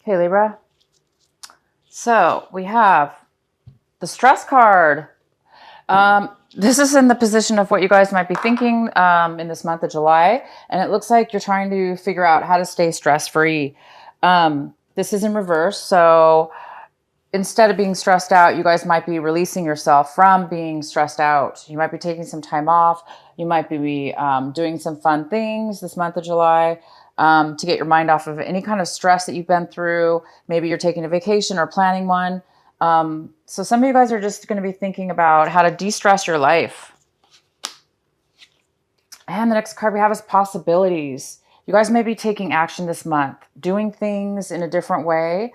Okay, Libra. So we have the stress card. This is in the position of what you guys might be thinking in this month of July. And it looks like you're trying to figure out how to stay stress-free. This is in reverse. So instead of being stressed out, you guys might be releasing yourself from being stressed out. You might be taking some time off. You might be doing some fun things this month of July to get your mind off of any kind of stress that you've been through. Maybe you're taking a vacation or planning one. So some of you guys are just going to be thinking about how to de-stress your life. And the next card we have is possibilities. You guys may be taking action this month, doing things in a different way.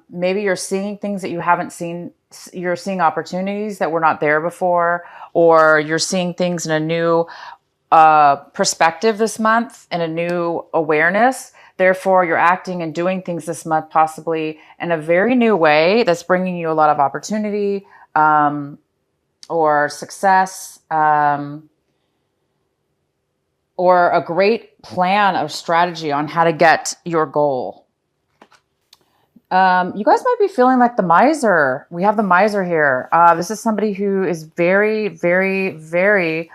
Maybe you're seeing things that you haven't seen. You're seeing opportunities that were not there before, or you're seeing things in a new perspective this month and a new awareness. Therefore, you're acting and doing things this month possibly in a very new way that's bringing you a lot of opportunity or success or a great plan of strategy on how to get your goal. You guys might be feeling like the miser. We have the miser here. This is somebody who is very, very, very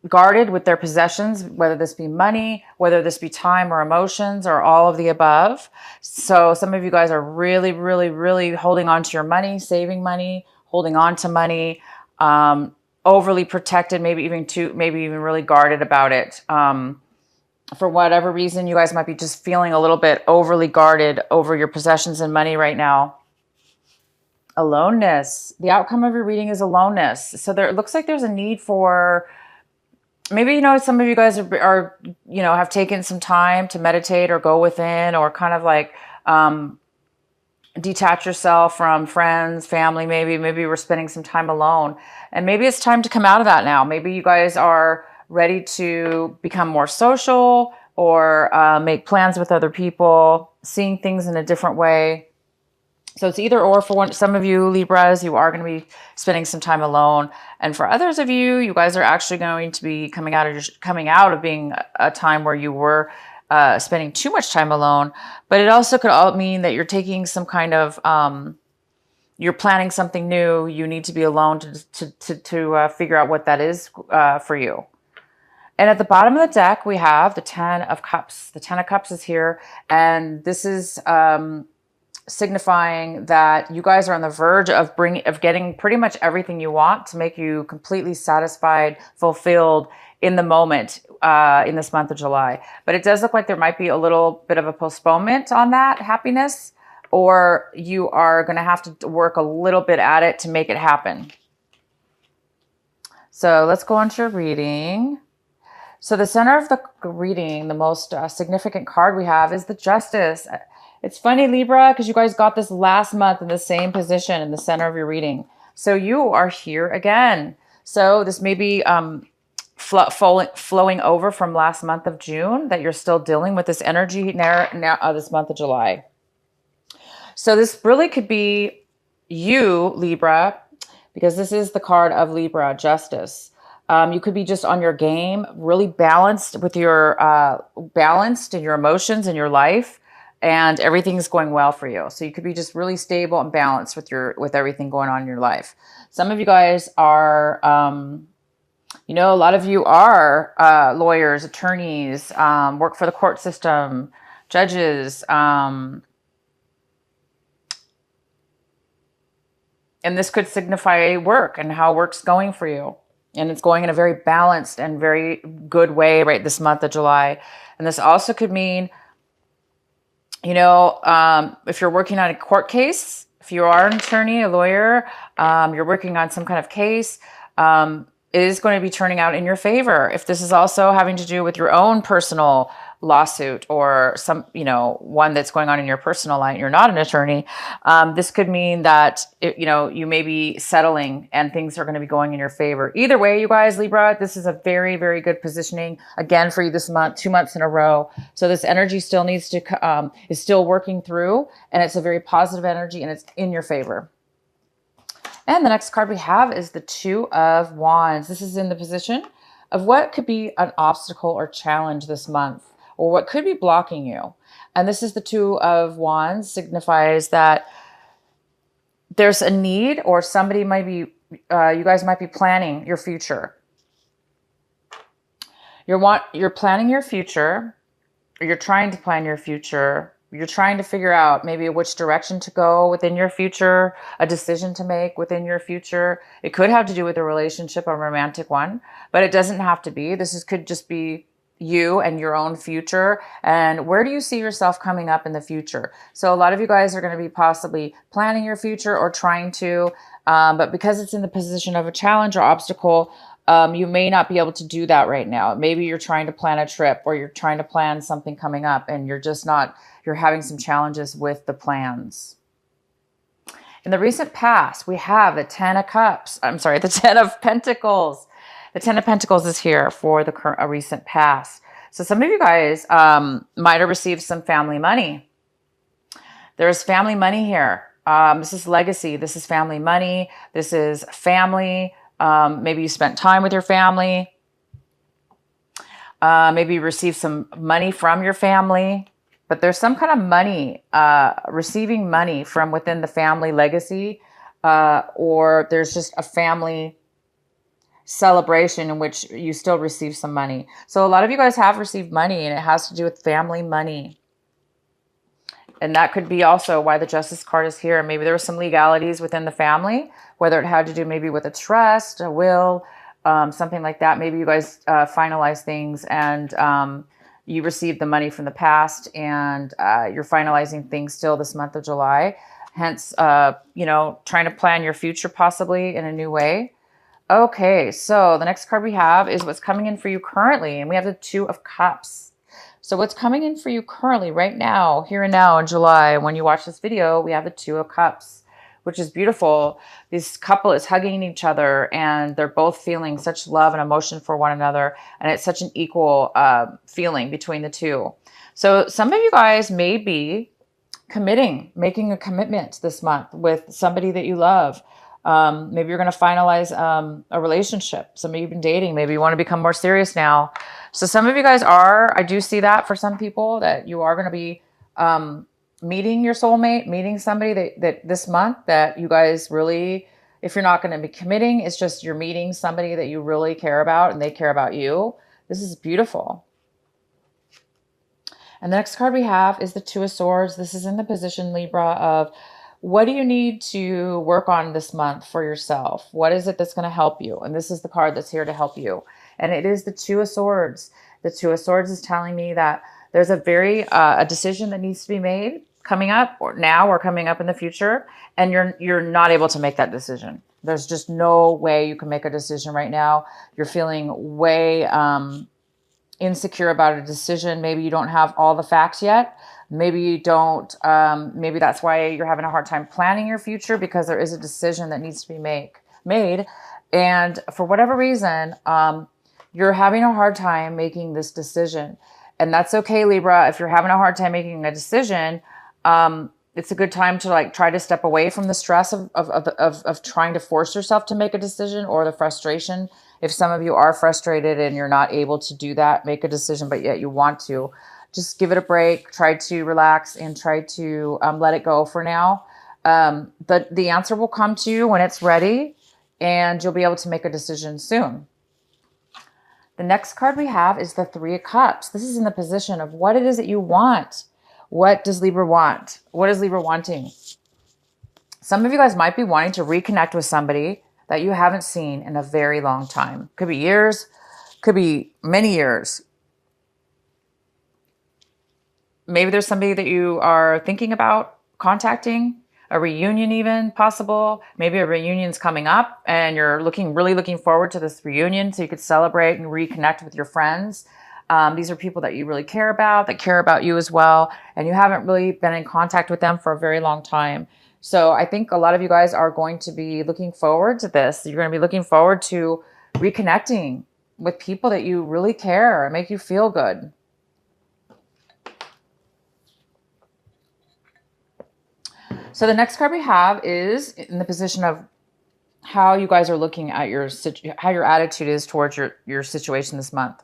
guarded with their possessions, whether this be money, whether this be time or emotions or all of the above. So some of you guys are really, really, really holding on to your money, saving money, holding on to money, overly protected, maybe even really guarded about it. For whatever reason, you guys might be just feeling a little bit overly guarded over your possessions and money right now. Aloneness. The outcome of your reading is aloneness. So it looks like there's a need for, maybe, some of you guys are have taken some time to meditate or go within or kind of like detach yourself from friends, family, maybe we're spending some time alone. And maybe it's time to come out of that now. Maybe you guys are ready to become more social or make plans with other people, seeing things in a different way. So it's either or. For some of you Libras, you are going to be spending some time alone. And for others of you, you guys are actually going to be coming out of being a time where you were spending too much time alone. But it also could all mean that you're taking some kind of, you're planning something new. You need to be alone to figure out what that is for you. And at the bottom of the deck, we have the 10 of Cups. The 10 of Cups is here. And this is signifying that you guys are on the verge of getting pretty much everything you want to make you completely satisfied, fulfilled in the moment in this month of July. But it does look like there might be a little bit of a postponement on that happiness, or you are going to have to work a little bit at it to make it happen. So let's go on to your reading. So the center of the reading, the most significant card we have is the Justice. It's funny, Libra, because you guys got this last month in the same position in the center of your reading. So you are here again. So this may be flowing over from last month of June, that you're still dealing with this energy now this month of July. So this really could be you, Libra, because this is the card of Libra, Justice. You could be just on your game, really balanced with your balanced in your emotions and your life, and everything's going well for you. So you could be just really stable and balanced with everything going on in your life. Some of you guys are, a lot of you are lawyers, attorneys, work for the court system, judges, and this could signify work and how work's going for you. And it's going in a very balanced and very good way right this month of July. And this also could mean, if you're working on a court case, if you are an attorney, a lawyer, you're working on some kind of case, it is going to be turning out in your favor. If this is also having to do with your own personal lawsuit or some, one that's going on in your personal life, you're not an attorney, this could mean that, you may be settling and things are going to be going in your favor. Either way, you guys, Libra, this is a very, very good positioning again for you this month, 2 months in a row. So this energy still needs to, is still working through, and it's a very positive energy and it's in your favor. And the next card we have is the Two of Wands. This is in the position of what could be an obstacle or challenge this month, or what could be blocking you. And this is the Two of Wands, signifies that there's a need, or somebody might be, you guys might be planning your future. You're planning your future, or you're trying to plan your future. You're trying to figure out maybe which direction to go within your future, a decision to make within your future. It could have to do with a relationship, a romantic one, but it doesn't have to be. Could just be you and your own future. And where do you see yourself coming up in the future? So a lot of you guys are going to be possibly planning your future or trying to, but because it's in the position of a challenge or obstacle, you may not be able to do that right now. Maybe you're trying to plan a trip, or you're trying to plan something coming up, and you're having some challenges with the plans. In the recent past, we have the Ten of Cups. I'm sorry, the Ten of Pentacles. The Ten of Pentacles is here for the recent past. So some of you guys might have received some family money. There's family money here. This is legacy. This is family money. This is family. Maybe you spent time with your family. Maybe you received some money from your family. But there's some kind of money, receiving money from within the family legacy, or there's just a family celebration in which you still receive some money. So a lot of you guys have received money, and it has to do with family money. And that could be also why the Justice card is here. Maybe there were some legalities within the family, whether it had to do maybe with a trust, a will, something like that. Maybe you guys finalize things, and you received the money from the past, and you're finalizing things still this month of July. Hence, trying to plan your future possibly in a new way. Okay, so the next card we have is what's coming in for you currently, and we have the Two of Cups. So what's coming in for you currently, right now, here and now in July, when you watch this video, we have the Two of Cups, which is beautiful. This couple is hugging each other, and they're both feeling such love and emotion for one another, and it's such an equal feeling between the two. So some of you guys may be making a commitment this month with somebody that you love. Maybe you're going to finalize a relationship. Some of you have been dating. Maybe you want to become more serious now. So some of you guys I do see that for some people, that you are going to be meeting your soulmate, meeting somebody that this month that you guys really, if you're not going to be committing, it's just you're meeting somebody that you really care about and they care about you. This is beautiful. And the next card we have is the Two of Swords. This is in the position, Libra, of what do you need to work on this month for yourself? What is it that's going to help you? And this is the card that's here to help you. And it is the Two of Swords. The Two of Swords is telling me that there's a decision that needs to be made coming up, or now, or coming up in the future, and you're not able to make that decision. There's just no way you can make a decision right now. You're feeling way insecure about a decision. Maybe you don't have all the facts yet. Maybe you don't, maybe that's why you're having a hard time planning your future, because there is a decision that needs to be made. And for whatever reason, you're having a hard time making this decision. And that's okay, Libra. If you're having a hard time making a decision, it's a good time to try to step away from the stress of trying to force yourself to make a decision, or the frustration. If some of you are frustrated and you're not able to do that, make a decision, but yet you want to, just give it a break, try to relax, and try to let it go for now. But the answer will come to you when it's ready, and you'll be able to make a decision soon. The next card we have is the Three of Cups. This is in the position of what it is that you want. What does Libra want? What is Libra wanting? Some of you guys might be wanting to reconnect with somebody that you haven't seen in a very long time. Could be years, could be many years. Maybe there's somebody that you are thinking about contacting, a reunion even possible. Maybe a reunion's coming up and you're really looking forward to this reunion so you could celebrate and reconnect with your friends. These are people that you really care about, that care about you as well, and you haven't really been in contact with them for a very long time. So I think a lot of you guys are going to be looking forward to this. You're going to be looking forward to reconnecting with people that you really care and make you feel good. So the next card we have is in the position of how you guys are looking at how your attitude is towards your situation this month.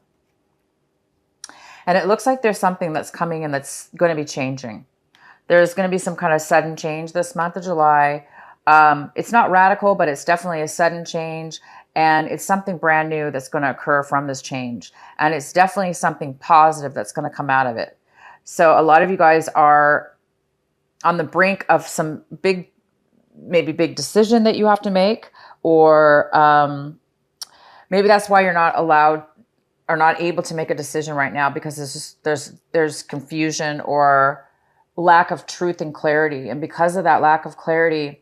And it looks like there's something that's coming in that's going to be changing. There's going to be some kind of sudden change this month of July. It's not radical, but it's definitely a sudden change. And it's something brand new that's going to occur from this change. And it's definitely something positive that's going to come out of it. So a lot of you guys are on the brink of some maybe big decision that you have to make, or maybe that's why you're not allowed or not able to make a decision right now, because there's confusion or lack of truth and clarity. And because of that lack of clarity,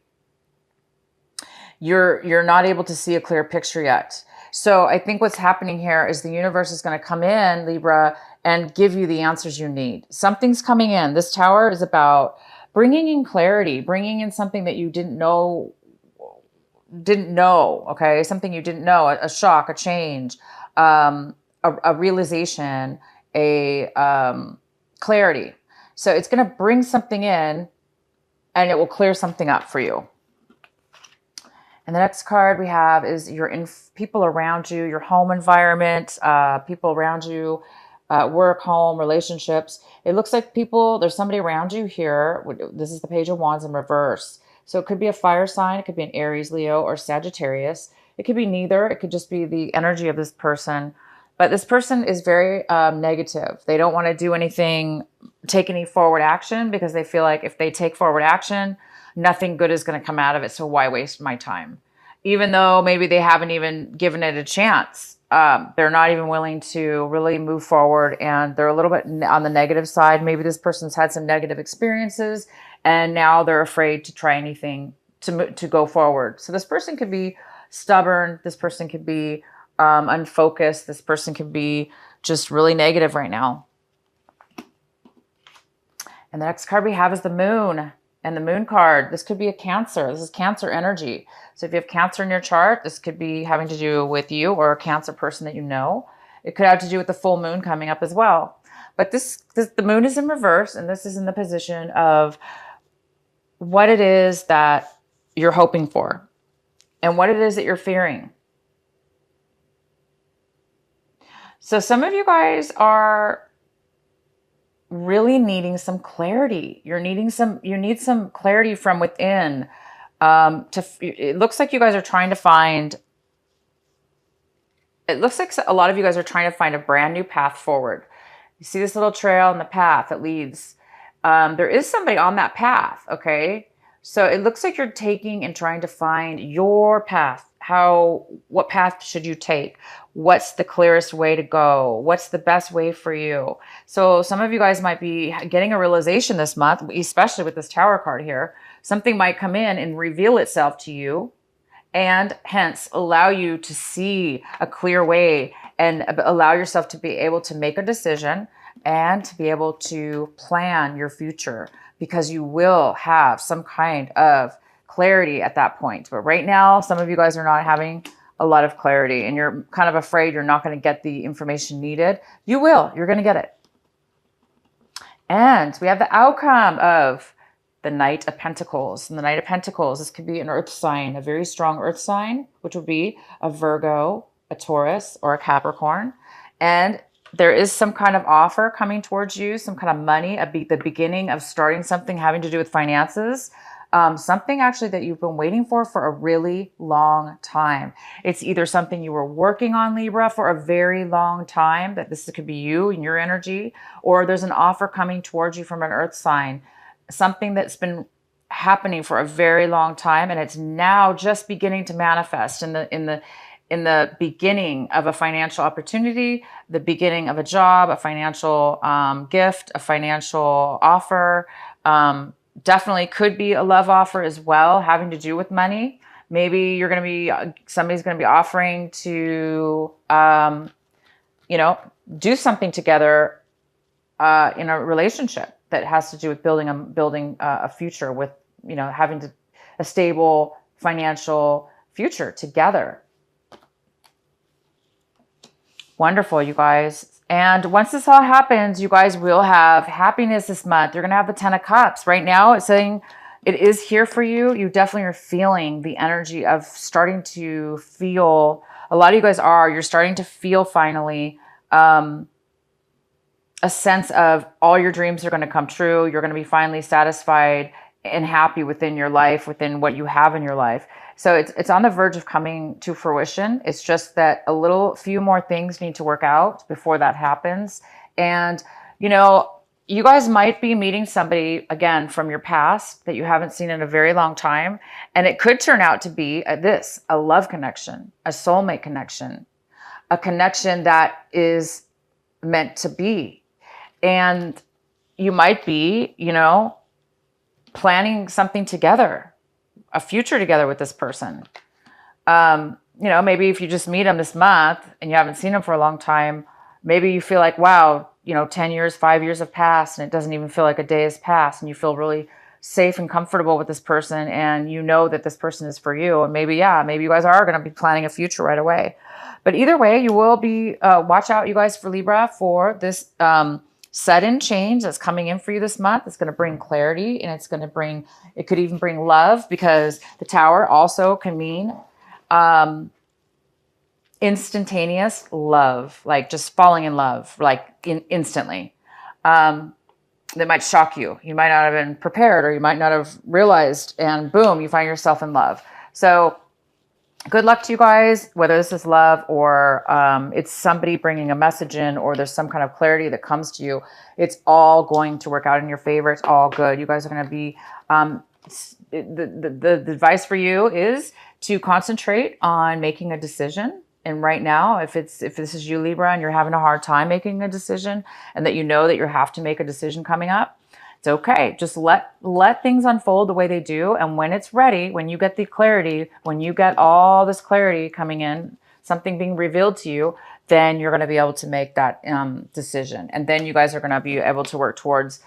you're not able to see a clear picture yet. So I think what's happening here is the universe is going to come in, Libra, and give you the answers you need. Something's coming in. This tower is about bringing in clarity, bringing in something that you didn't know, okay? Something you didn't know, a shock, a change, a realization, clarity. So it's going to bring something in and it will clear something up for you. And the next card we have is people around you, your home environment, people around you, work, home, relationships. It looks like there's somebody around you here. This is the Page of Wands in reverse. So it could be a fire sign. It could be an Aries, Leo, or Sagittarius. It could be neither. It could just be the energy of this person. But this person is very negative. They don't want to do anything, take any forward action, because they feel like if they take forward action, nothing good is going to come out of it. So why waste my time? Even though maybe they haven't even given it a chance. They're not even willing to really move forward, and they're a little bit on the negative side. Maybe this person's had some negative experiences and now they're afraid to try anything to go forward. So this person could be stubborn. This person could be unfocused. This person could be just really negative right now. And the next card we have is the Moon. And the Moon card, this could be a Cancer. This is Cancer energy. So if you have Cancer in your chart, this could be having to do with you or a Cancer person that you know. It could have to do with the full moon coming up as well. But the Moon is in reverse, and this is in the position of what it is that you're hoping for and what it is that you're fearing. So some of you guys are really needing some clarity. You need some clarity from within. It looks like you guys are trying to find, it looks like a lot of you guys are trying to find a brand new path forward. You see this little trail in the path that leads. There is somebody on that path, okay? So it looks like you're taking and trying to find your path. What path should you take? What's the clearest way to go? What's the best way for you? So some of you guys might be getting a realization this month, especially with this Tower card here. Something might come in and reveal itself to you, and hence allow you to see a clear way and allow yourself to be able to make a decision and to be able to plan your future, because you will have some kind of clarity at that point. But right now, some of you guys are not having a lot of clarity, and you're kind of afraid you're not going to get the information needed. You will. You're going to get it. And we have the outcome of the Knight of Pentacles. And the Knight of Pentacles, this could be an earth sign, a very strong earth sign, which would be a Virgo, a Taurus, or a Capricorn. And there is some kind of offer coming towards you, some kind of money, the beginning of starting something having to do with finances. Something actually that you've been waiting for a really long time. It's either something you were working on, Libra, for a very long time, that this could be you and your energy, or there's an offer coming towards you from an earth sign, something that's been happening for a very long time, and it's now just beginning to manifest in the beginning of a financial opportunity, the beginning of a job, a financial gift, a financial offer. Definitely could be a love offer as well, having to do with money. Maybe somebody's going to be offering to, do something together in a relationship that has to do with building a future with, having a stable financial future together. Wonderful, you guys. And once this all happens, you guys will have happiness this month. You're going to have the 10 of Cups. Right now, it's saying it is here for you. You definitely are feeling the energy of starting to feel, a lot of you guys you're starting to feel finally a sense of all your dreams are going to come true. You're going to be finally satisfied and happy within your life, within what you have in your life. So it's on the verge of coming to fruition. It's just that a few more things need to work out before that happens. And, you know, you guys might be meeting somebody again from your past that you haven't seen in a very long time. And it could turn out to be a love connection, a soulmate connection, a connection that is meant to be. And you might be, you know, planning something together, a future together with this person. You know, maybe if you just meet them this month and you haven't seen them for a long time, maybe you feel like, wow, you know, 10 years, 5 years have passed and it doesn't even feel like a day has passed, and you feel really safe and comfortable with this person, and you know that this person is for you. And maybe, yeah, maybe you guys are going to be planning a future right away. But either way, you will be, watch out, you guys, for Libra, for this sudden change that's coming in for you this month. It's going to bring clarity, and it could even bring love, because the Tower also can mean instantaneous love, like just falling in love, like instantly. That might shock you. You might not have been prepared, or you might not have realized, and boom, you find yourself in love. So good luck to you guys, whether this is love or it's somebody bringing a message in, or there's some kind of clarity that comes to you. It's all going to work out in your favor. It's all good. You guys are going to be, the advice for you is to concentrate on making a decision. And right now, if this is you, Libra, and you're having a hard time making a decision, and that you know that you have to make a decision coming up, it's okay. Just let things unfold the way they do. And when it's ready, when you get the clarity, when you get all this clarity coming in, something being revealed to you, then you're going to be able to make that decision. And then you guys are going to be able to work towards,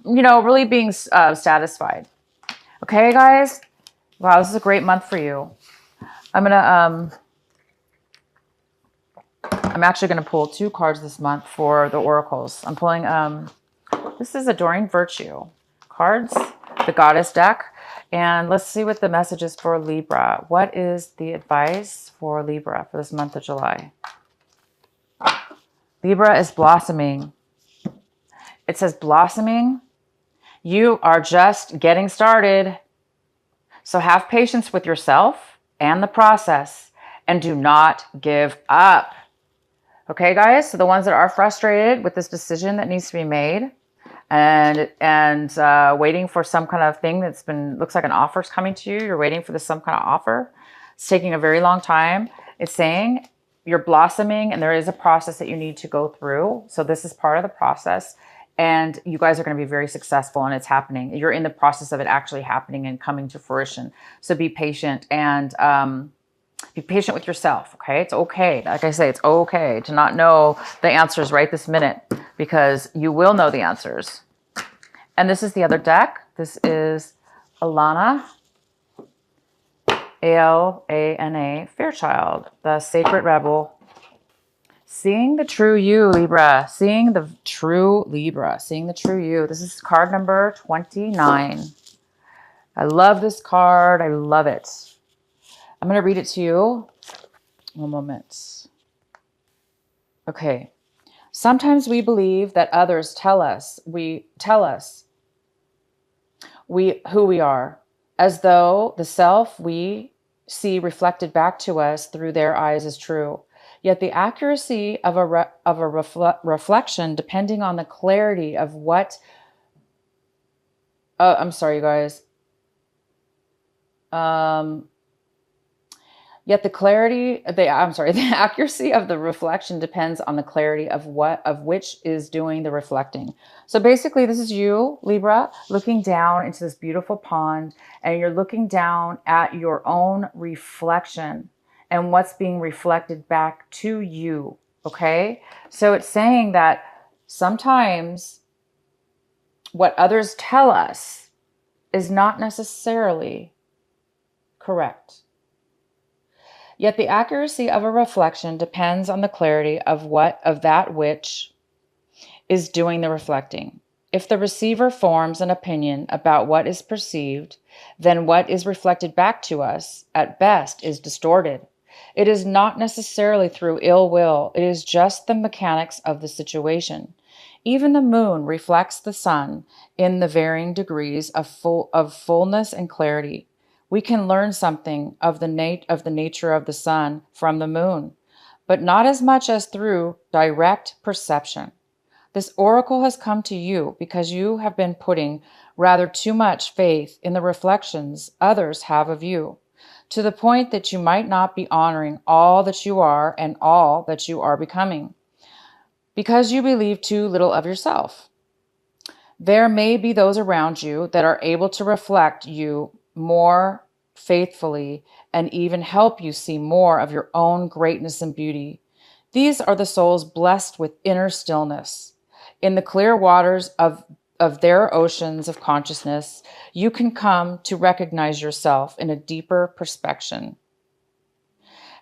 you know, really being satisfied. Okay, guys? Wow, this is a great month for you. I'm actually going to pull 2 cards this month for the oracles. I'm pulling, this is Adoring Virtue cards, the Goddess deck. And let's see what the message is for Libra. What is the advice for Libra for this month of July? Libra is blossoming. It says blossoming. You are just getting started. So have patience with yourself and the process, and do not give up. Okay, guys, so the ones that are frustrated with this decision that needs to be made, and waiting for some kind of thing looks like an offer's coming to you. You're waiting for some kind of offer. It's taking a very long time. It's saying you're blossoming, and there is a process that you need to go through. So this is part of the process, and you guys are going to be very successful, and it's happening. You're in the process of it actually happening and coming to fruition. So be patient, and be patient with yourself, okay? It's okay. Like I say, it's okay to not know the answers right this minute, because you will know the answers. And this is the other deck. This is Alana, Alana Fairchild, the Sacred Rebel. Seeing the true you, Libra. Seeing the true Libra. Seeing the true you. This is card number 29. I love this card. I love it. I'm going to read it to you. One moment. Okay. Sometimes we believe that others tell us who we are, as though the self we see reflected back to us through their eyes is true. Yet the accuracy of a reflection, depending on the clarity of what... I'm sorry, you guys. Yet the accuracy of the reflection depends on the clarity of which is doing the reflecting. So basically, this is you, Libra, looking down into this beautiful pond, and you're looking down at your own reflection and what's being reflected back to you. Okay? So it's saying that sometimes what others tell us is not necessarily correct. Yet the accuracy of a reflection depends on the clarity of that which is doing the reflecting. If the receiver forms an opinion about what is perceived, then what is reflected back to us, at best, is distorted. It is not necessarily through ill will. It is just the mechanics of the situation. Even the moon reflects the sun in the varying degrees of fullness and clarity. We can learn something of the nature of the sun from the moon, but not as much as through direct perception. This oracle has come to you because you have been putting rather too much faith in the reflections others have of you, to the point that you might not be honoring all that you are and all that you are becoming, because you believe too little of yourself. There may be those around you that are able to reflect you more faithfully and even help you see more of your own greatness and beauty. These are the souls blessed with inner stillness. In the clear waters of their oceans of consciousness, you can come to recognize yourself in a deeper perspection.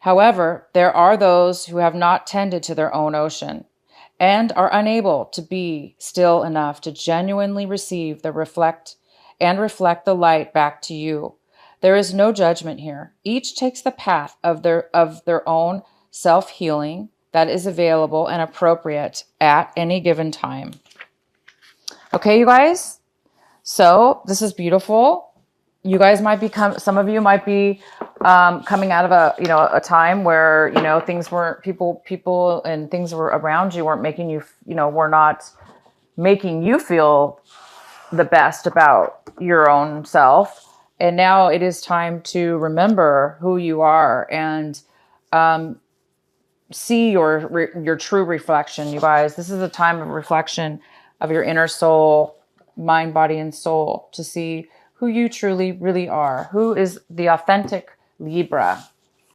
However, there are those who have not tended to their own ocean and are unable to be still enough to genuinely receive the reflect the light back to you. There is no judgment here. Each takes the path of their own self-healing that is available and appropriate at any given time. Okay, you guys? So this is beautiful. You guys might become, some of you might be coming out of a time where, things weren't, people and things were around you weren't making you, were not making you feel the best about your own self. And now it is time to remember who you are and see your true reflection, you guys. This is a time of reflection of your inner soul, mind, body, and soul, to see who you truly, really are. Who is the authentic Libra?